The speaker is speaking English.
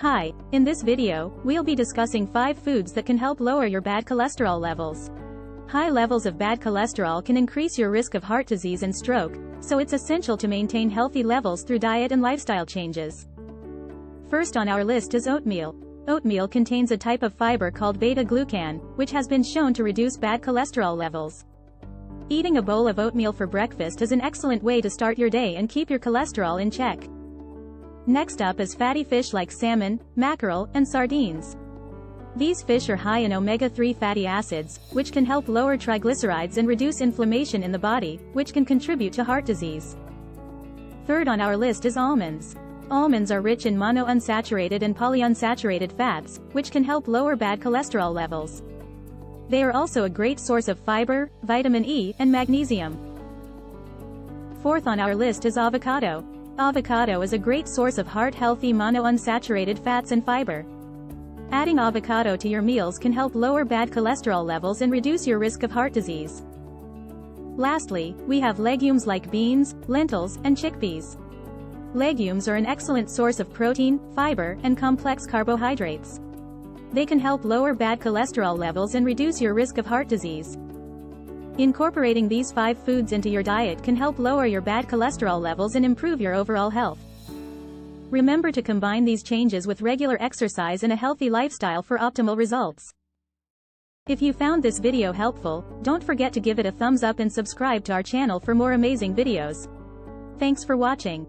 Hi, in this video, we'll be discussing 5 foods that can help lower your bad cholesterol levels. High levels of bad cholesterol can increase your risk of heart disease and stroke, so it's essential to maintain healthy levels through diet and lifestyle changes. First on our list is oatmeal. Oatmeal contains a type of fiber called beta-glucan, which has been shown to reduce bad cholesterol levels. Eating a bowl of oatmeal for breakfast is an excellent way to start your day and keep your cholesterol in check. Next up is fatty fish like salmon, mackerel, and sardines. These fish are high in omega-3 fatty acids, which can help lower triglycerides and reduce inflammation in the body, which can contribute to heart disease. Third on our list is almonds. Almonds are rich in monounsaturated and polyunsaturated fats, which can help lower bad cholesterol levels. They are also a great source of fiber, vitamin E, and magnesium. Fourth on our list is avocado. Avocado is a great source of heart-healthy monounsaturated fats and fiber. Adding avocado to your meals can help lower bad cholesterol levels and reduce your risk of heart disease. Lastly, we have legumes like beans, lentils, and chickpeas. Legumes are an excellent source of protein, fiber, and complex carbohydrates. They can help lower bad cholesterol levels and reduce your risk of heart disease. Incorporating these 5 foods into your diet can help lower your bad cholesterol levels and improve your overall health. Remember to combine these changes with regular exercise and a healthy lifestyle for optimal results. If you found this video helpful, don't forget to give it a thumbs up and subscribe to our channel for more amazing videos. Thanks for watching.